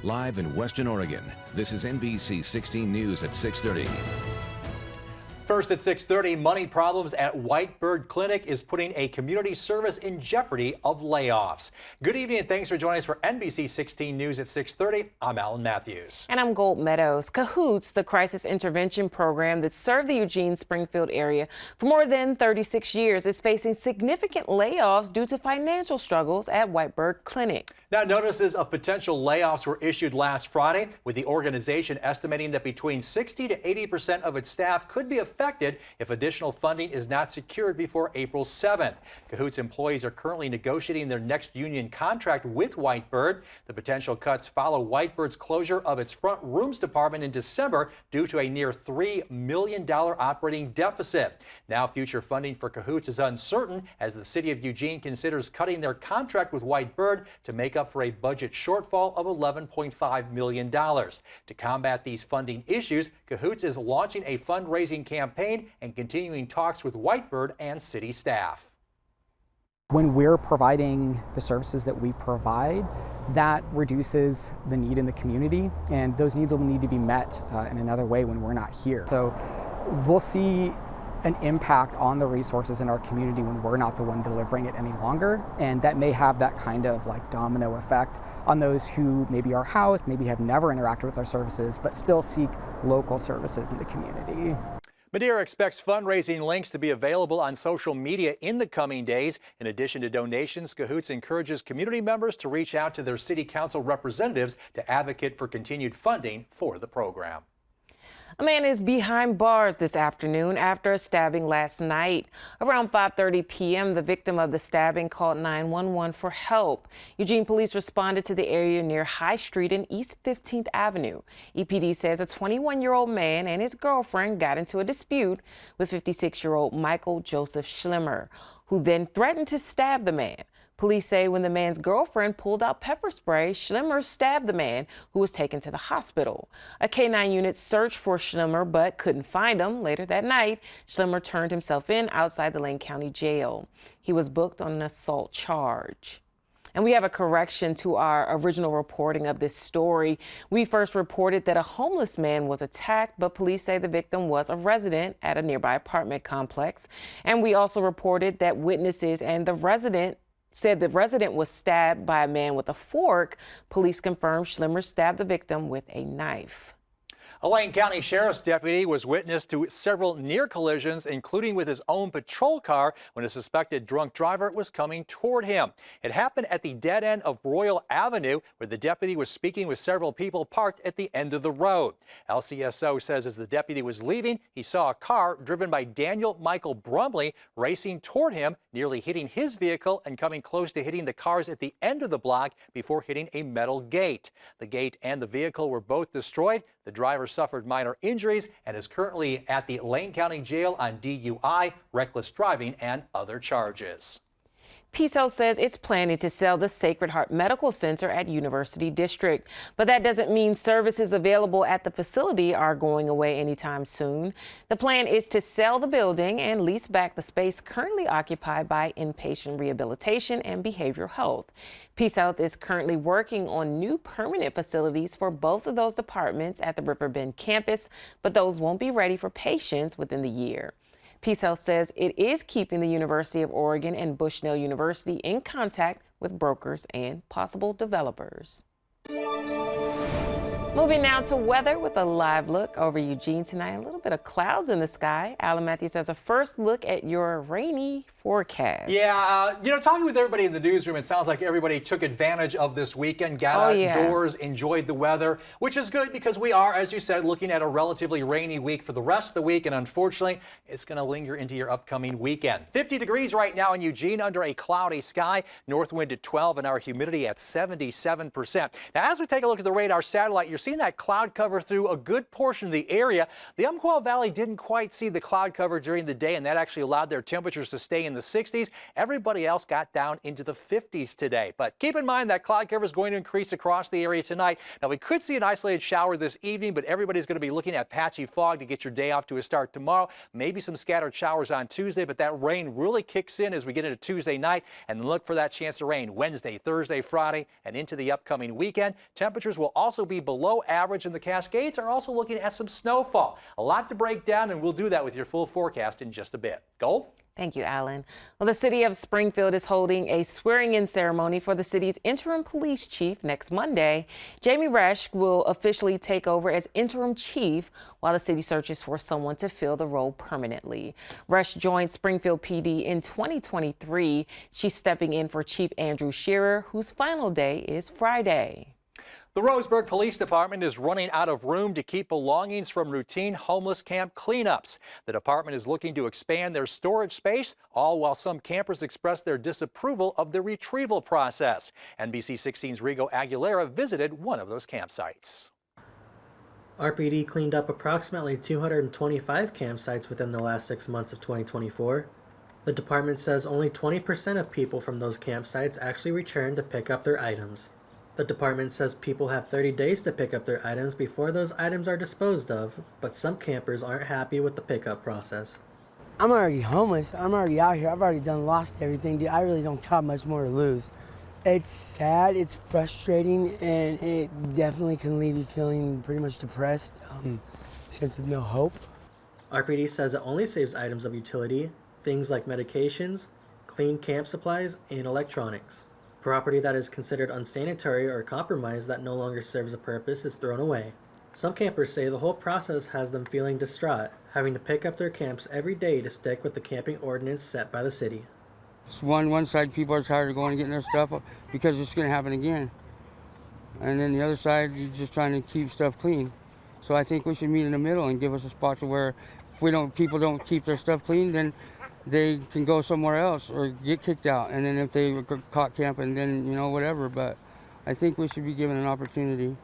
Live in Western Oregon, this is NBC 16 News at 6:30. First at 6:30, money problems at Whitebird Clinic is putting a community service in jeopardy of layoffs. Good evening and thanks for joining us for NBC 16 News at 6:30. I'm Alan Matthews. And I'm Gold Meadows. Cahoots, the crisis intervention program that served the Eugene-Springfield area for more than 36 years, is facing significant layoffs due to financial struggles at Whitebird Clinic. Now, notices of potential layoffs were issued last Friday, with the organization estimating that between 60 to 80% of its staff could be affected if additional funding is not secured before April 7th. Cahoots employees are currently negotiating their next union contract with Whitebird. The potential cuts follow Whitebird's closure of its front rooms department in December due to a near $3 million operating deficit. Now, future funding for Cahoots is uncertain as the city of Eugene considers cutting their contract with Whitebird to make up for a budget shortfall of $11.5 million. To combat these funding issues, Cahoots is launching a fundraising campaign and continuing talks with Whitebird and city staff. When we're providing the services that we provide, that reduces the need in the community, and those needs will need to be met in another way when we're not here. So we'll see an impact on the resources in our community when we're not the one delivering it any longer, and that may have that kind of like domino effect on those who maybe are housed, maybe have never interacted with our services, but still seek local services in the community. Madeira expects fundraising links to be available on social media in the coming days. In addition to donations, Cahoots encourages community members to reach out to their city council representatives to advocate for continued funding for the program. A man is behind bars this afternoon after a stabbing last night. Around 5:30 p.m., the victim of the stabbing called 911 for help. Eugene police responded to the area near High Street and East 15th Avenue. EPD says a 21-year-old man and his girlfriend got into a dispute with 56-year-old Michael Joseph Schlimmer, who then threatened to stab the man. Police say when the man's girlfriend pulled out pepper spray, Schlimmer stabbed the man, who was taken to the hospital. A K-9 unit searched for Schlimmer but couldn't find him. Later that night, Schlimmer turned himself in outside the Lane County Jail. He was booked on an assault charge. And we have a correction to our original reporting of this story. We first reported that a homeless man was attacked, but police say the victim was a resident at a nearby apartment complex. And we also reported that witnesses and the resident said the resident was stabbed by a man with a fork. Police confirmed Schlimmer stabbed the victim with a knife. A Lane County Sheriff's deputy was witness to several near collisions, including with his own patrol car when a suspected drunk driver was coming toward him. It happened at the dead end of Royal Avenue, where the deputy was speaking with several people parked at the end of the road. LCSO says as the deputy was leaving, he saw a car driven by Daniel Michael Brumley racing toward him, nearly hitting his vehicle and coming close to hitting the cars at the end of the block before hitting a metal gate. The gate and the vehicle were both destroyed. The driver suffered minor injuries and is currently at the Lane County Jail on DUI, reckless driving, and other charges. Peace Health says it's planning to sell the Sacred Heart Medical Center at University District. But that doesn't mean services available at the facility are going away anytime soon. The plan is to sell the building and lease back the space currently occupied by inpatient rehabilitation and behavioral health. Peace Health is currently working on new permanent facilities for both of those departments at the Riverbend campus, but those won't be ready for patients within the year. Peace Health says it is keeping the University of Oregon and Bushnell University in contact with brokers and possible developers. Moving now to weather with a live look over Eugene tonight. A little bit of clouds in the sky. Alan Matthews has a first look at your rainy forecast. Yeah, talking with everybody in the newsroom, it sounds like everybody took advantage of this weekend, got outdoors, enjoyed the weather, which is good because we are, as you said, looking at a relatively rainy week for the rest of the week, and unfortunately, it's going to linger into your upcoming weekend. 50 degrees right now in Eugene under a cloudy sky, north wind at 12, and our humidity at 77%. Now, as we take a look at the radar satellite, you're seeing that cloud cover through a good portion of the area. The Umpqua Valley didn't quite see the cloud cover during the day, and that actually allowed their temperatures to stay in the 60s. Everybody else got down into the 50s today. But keep in mind that cloud cover is going to increase across the area tonight. Now, we could see an isolated shower this evening, but everybody's going to be looking at patchy fog to get your day off to a start tomorrow. Maybe some scattered showers on Tuesday, but that rain really kicks in as we get into Tuesday night, and look for that chance of rain Wednesday, Thursday, Friday, and into the upcoming weekend. Temperatures will also be below average, and the Cascades are also looking at some snowfall. A lot to break down, and we'll do that with your full forecast in just a bit. Gold? Thank you, Alan. Well, the city of Springfield is holding a swearing-in ceremony for the city's interim police chief next Monday. Jamie Resch will officially take over as interim chief while the city searches for someone to fill the role permanently. Resch joined Springfield PD in 2023. She's stepping in for Chief Andrew Shearer, whose final day is Friday. The Roseburg Police Department is running out of room to keep belongings from routine homeless camp cleanups. The department is looking to expand their storage space, all while some campers express their disapproval of the retrieval process. NBC 16's Rigo Aguilera visited one of those campsites. RPD cleaned up approximately 225 campsites within the last 6 months of 2024. The department says only 20% of people from those campsites actually return to pick up their items. The department says people have 30 days to pick up their items before those items are disposed of, but some campers aren't happy with the pickup process. I'm already homeless. I'm already out here. I've already lost everything, dude. I really don't have much more to lose. It's sad, it's frustrating, and it definitely can leave you feeling pretty much depressed, sense of no hope. RPD says it only saves items of utility, things like medications, clean camp supplies, and electronics. Property that is considered unsanitary or compromised that no longer serves a purpose is thrown away. Some campers say the whole process has them feeling distraught, having to pick up their camps every day to stick with the camping ordinance set by the city. One side, people are tired of going and getting their stuff because it's going to happen again. And then the other side, you're just trying to keep stuff clean. So I think we should meet in the middle and give us a spot to where if people don't keep their stuff clean, then they can go somewhere else or get kicked out. And then if they were caught camping, then, whatever. But I think we should be given an opportunity.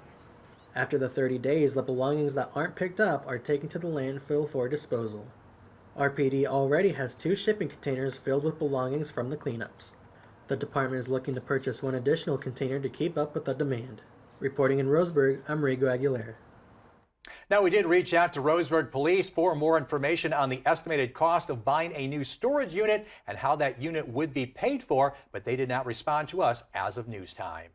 After the 30 days, the belongings that aren't picked up are taken to the landfill for disposal. RPD already has 2 shipping containers filled with belongings from the cleanups. The department is looking to purchase 1 additional container to keep up with the demand. Reporting in Roseburg, I'm Rigo Aguilera. Now, we did reach out to Roseburg Police for more information on the estimated cost of buying a new storage unit and how that unit would be paid for, but they did not respond to us as of news time.